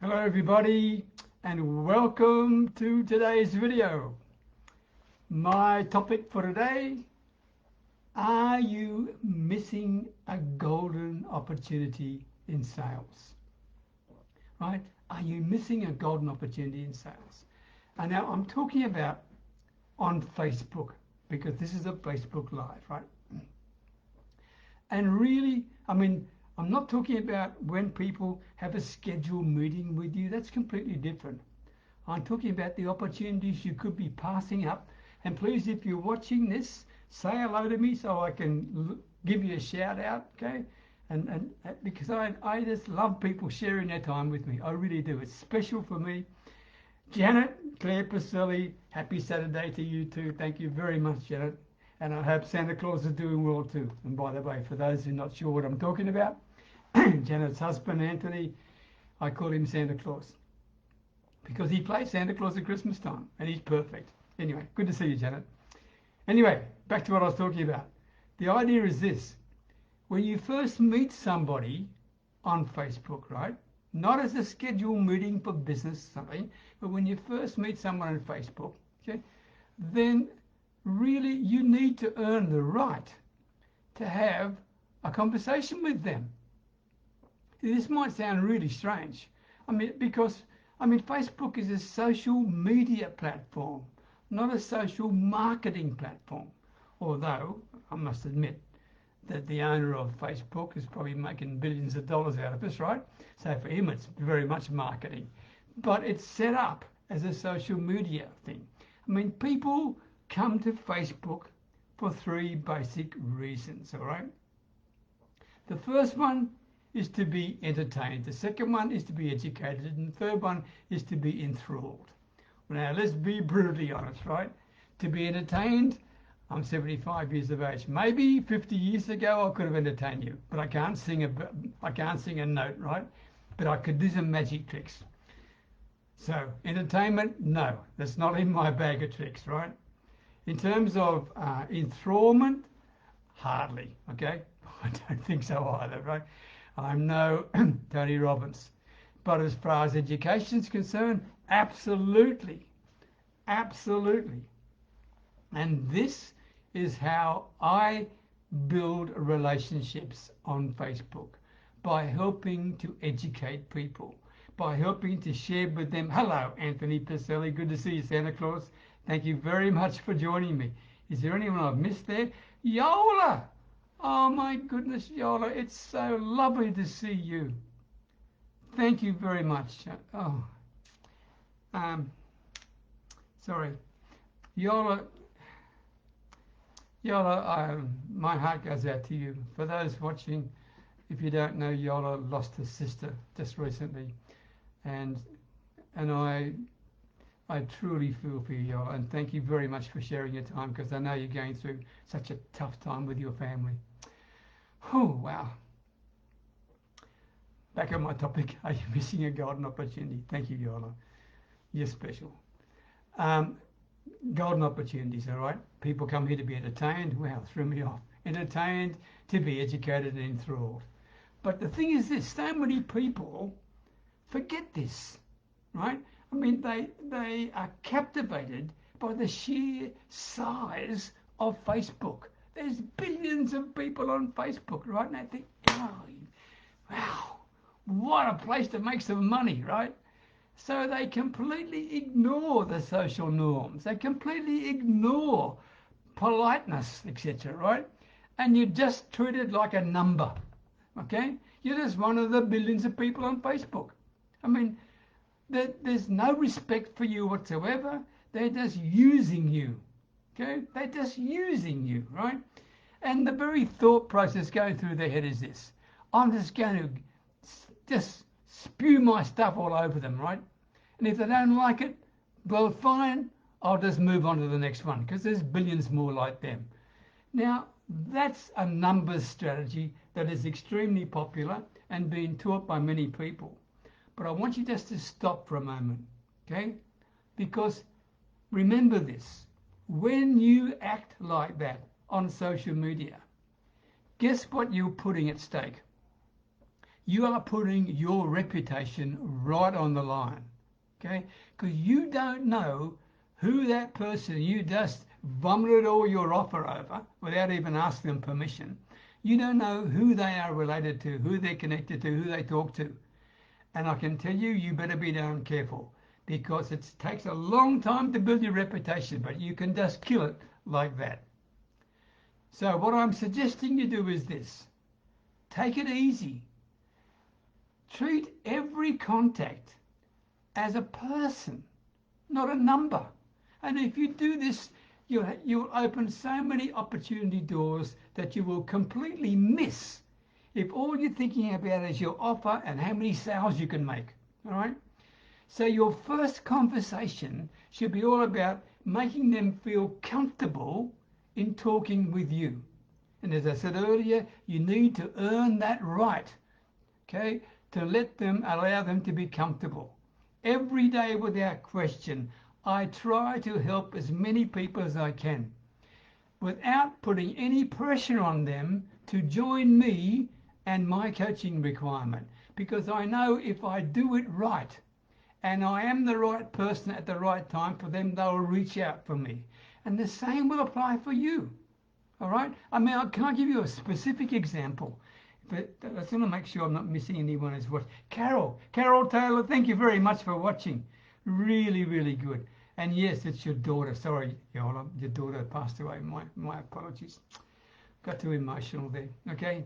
Hello everybody and welcome to today's video. My topic for today: are you missing a golden opportunity in sales? Right? Are you missing a golden opportunity in sales? And now I'm talking about on Facebook, because this is a Facebook Live, right? And really, I'm not talking about when people have a scheduled meeting with you. That's completely different. I'm talking about the opportunities you could be passing up. And please, if you're watching this, say hello to me so I can give you a shout out, okay? And because I just love people sharing their time with me. I really do. It's special for me. Janet, Claire Pacelli, happy Saturday to you too. Thank you very much, Janet. And I hope Santa Claus is doing well too. And by the way, for those who are not sure what I'm talking about, Janet's husband, Anthony, I call him Santa Claus because he plays Santa Claus at Christmas time and he's perfect. Anyway, good to see you, Janet. Anyway, back to what I was talking about. The idea is this: when you first meet somebody on Facebook, right? Not as a scheduled meeting for business or something, but when you first meet someone on Facebook, okay, then really you need to earn the right to have a conversation with them. This might sound really strange. Because Facebook is a social media platform, not a social marketing platform. Although I must admit that the owner of Facebook is probably making billions of dollars out of this, right? So for him, it's very much marketing. But it's set up as a social media thing. People come to Facebook for three basic reasons, all right? The first one is to be entertained. The second one is to be educated. And the third one is to be enthralled. Now, let's be brutally honest, right? To be entertained, I'm 75 years of age. Maybe 50 years ago, I could have entertained you, but I can't sing a note, right? But I could do some magic tricks. So entertainment, no, that's not in my bag of tricks, right? In terms of enthrallment, hardly, okay? I don't think so either, right? I'm no Tony Robbins. But as far as education is concerned, absolutely. Absolutely. And this is how I build relationships on Facebook, by helping to educate people, by helping to share with them. Hello, Anthony Pacelli. Good to see you, Santa Claus. Thank you very much for joining me. Is there anyone I've missed there? Yola! Oh my goodness, Yola, it's so lovely to see you. Thank you very much. Sorry. Yola, my heart goes out to you. For those watching, if you don't know, Yola lost her sister just recently. And I truly feel for you, Yola, and thank you very much for sharing your time, because I know you're going through such a tough time with your family. Oh, wow. Back on my topic, are you missing a golden opportunity? Thank you, Yola. You're special. Golden opportunities, all right? People come here to be entertained. Wow, threw me off. Entertained, to be educated and enthralled. But the thing is this: so many people forget this, right? They are captivated by the sheer size of Facebook. There's billions of people on Facebook, right? And they think, oh, wow, what a place to make some money, right? So they completely ignore the social norms. They completely ignore politeness, etc., right? And you're just treated like a number, okay? You're just one of the billions of people on Facebook. There's no respect for you whatsoever. They're just using you, okay? They're just using you, right? And the very thought process going through their head is this: I'm just going to just spew my stuff all over them, right? And if they don't like it, well, fine, I'll just move on to the next one, because there's billions more like them. Now, that's a numbers strategy that is extremely popular and being taught by many people. But I want you just to stop for a moment, okay? Because remember this: when you act like that on social media, guess what you're putting at stake? you are putting your reputation right on the line, okay? Because you don't know who that person you just vomited all your offer over without even asking them permission. You don't know who they are related to, who they're connected to, who they talk to. And I can tell you, you better be damn careful, because it takes a long time to build your reputation, but you can just kill it like that. So what I'm suggesting you do is this. Take it easy. Treat every contact as a person, not a number. And if you do this, you'll open so many opportunity doors that you will completely miss if all you're thinking about is your offer and how many sales you can make. All right? So your first conversation should be all about making them feel comfortable in talking with you. And as I said earlier, you need to earn that right, okay, to allow them to be comfortable. Every day without question, I try to help as many people as I can without putting any pressure on them to join me and my coaching requirement, because I know if I do it right and I am the right person at the right time for them, they'll reach out for me. And the same will apply for you. All right? I mean, can I give you a specific example? But I just want to make sure I'm not missing anyone as well. Carol Taylor, thank you very much for watching. Really, really good. And yes, it's your daughter. Sorry, your daughter passed away. My apologies. Got too emotional there. Okay?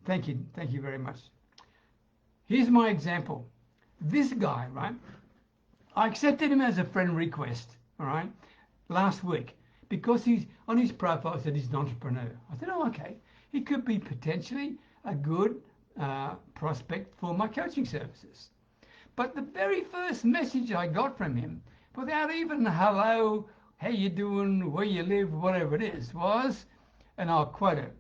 Thank you very much. Here's my example. This guy, right? I accepted him as a friend request, all right, last week, because he's on his profile said he's an entrepreneur. I said, oh, okay. He could be potentially a good prospect for my coaching services. But the very first message I got from him, without even hello, how you doing, where you live, whatever it is, was, and I'll quote it,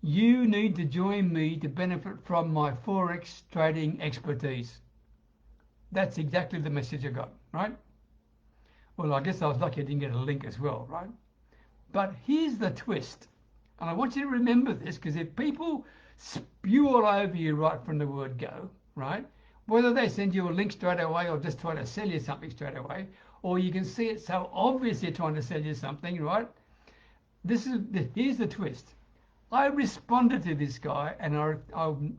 you need to join me to benefit from my Forex trading expertise. That's exactly the message I got, right? Well, I guess I was lucky I didn't get a link as well, right? But here's the twist. And I want you to remember this, because if people spew all over you right from the word go, right? Whether they send you a link straight away or just try to sell you something straight away, or you can see it so obvious they're trying to sell you something, right? Here's the twist. I responded to this guy, and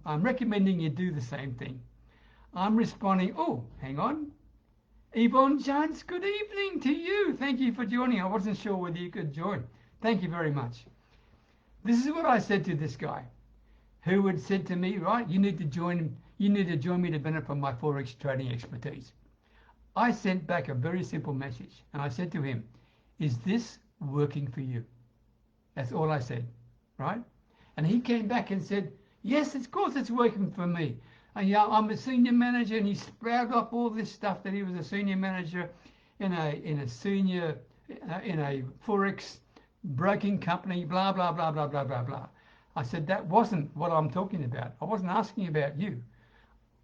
I'm recommending you do the same thing. I'm responding, oh, hang on. Yvonne Jones, good evening to you. Thank you for joining. I wasn't sure whether you could join. Thank you very much. This is what I said to this guy, who had said to me, right, you need to join me to benefit from my Forex trading expertise. I sent back a very simple message, and I said to him, is this working for you? That's all I said, right? And he came back and said, yes, of course it's working for me. And yeah, I'm a senior manager, and he sprouted up all this stuff that he was a senior manager in a Forex broking company, blah, blah, blah, blah, blah, blah, blah. I said, that wasn't what I'm talking about. I wasn't asking about you.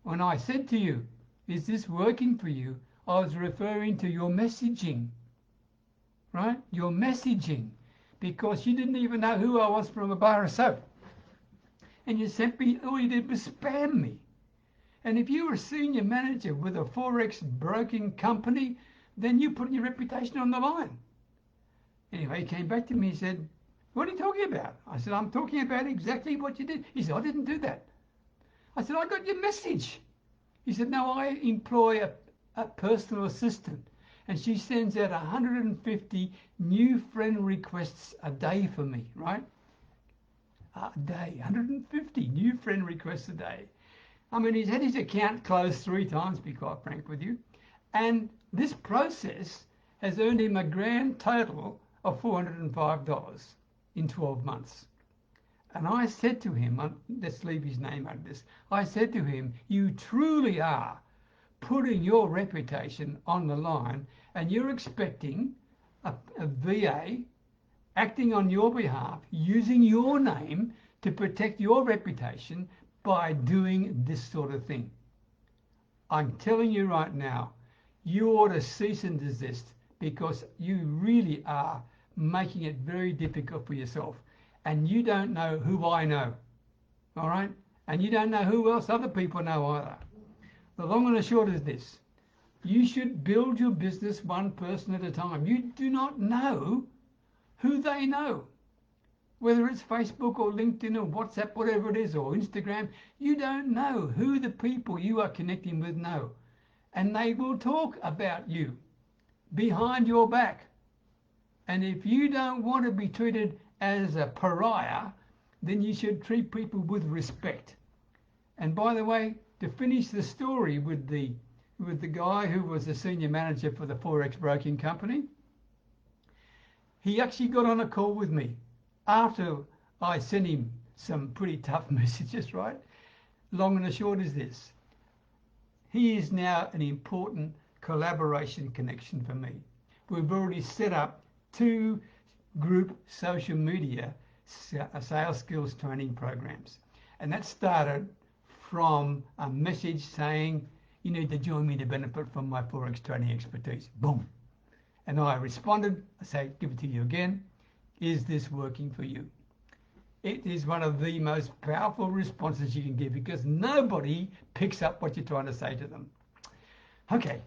When I said to you, is this working for you? I was referring to your messaging, right? Your messaging, because you didn't even know who I was from a bar of soap. And you sent me, all you did was spam me. And if you were a senior manager with a Forex broking company, then you put your reputation on the line. Anyway, he came back to me and said, what are you talking about? I said, I'm talking about exactly what you did. He said, I didn't do that. I said, I got your message. He said, no, I employ a personal assistant, and she sends out 150 new friend requests a day for me, right? A day, 150 new friend requests a day. I mean, he's had his account closed 3 times, to be quite frank with you. And this process has earned him a grand total of $405 in 12 months. And I said to him, let's leave his name out of this, I said to him, you truly are putting your reputation on the line, and you're expecting a VA acting on your behalf, using your name to protect your reputation by doing this sort of thing. I'm telling you right now, you ought to cease and desist, because you really are making it very difficult for yourself. And you don't know who I know, all right? And you don't know who else other people know either. The long and the short is this. You should build your business one person at a time. You do not know who they know. Whether it's Facebook or LinkedIn or WhatsApp, whatever it is, or Instagram, you don't know who the people you are connecting with know. And they will talk about you behind your back. And if you don't want to be treated as a pariah, then you should treat people with respect. And by the way, to finish the story with the guy who was the senior manager for the Forex broking company, he actually got on a call with me after I sent him some pretty tough messages, right? Long and the short is this. He is now an important collaboration connection for me. We've already set up 2 group social media sales skills training programs. And that started from a message saying, you need to join me to benefit from my Forex trading expertise. Boom. And I responded, I say, give it to you again. Is this working for you? It is one of the most powerful responses you can give because nobody picks up what you're trying to say to them. Okay,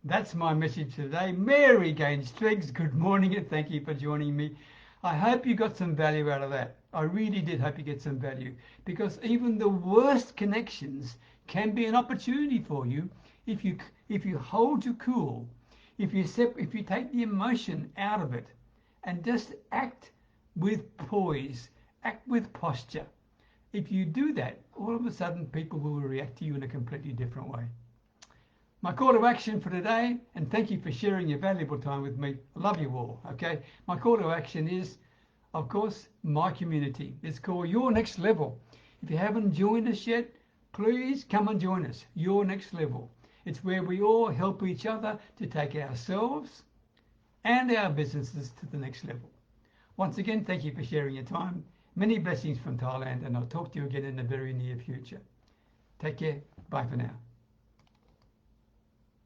that's my message today. Mary Gaines Triggs, good morning and thank you for joining me. I hope you got some value out of that. I really did hope you get some value because even the worst connections can be an opportunity for you if you hold your cool, if you take the emotion out of it and just act with poise, act with posture. If you do that, all of a sudden people will react to you in a completely different way. My call to action for today, and thank you for sharing your valuable time with me. I love you all, okay? My call to action is, of course, my community. It's called Your Next Level. If you haven't joined us yet, please come and join us. Your Next Level. It's where we all help each other to take ourselves and our businesses to the next level. Once again, thank you for sharing your time. Many blessings from Thailand, and I'll talk to you again in the very near future. Take care. Bye for now.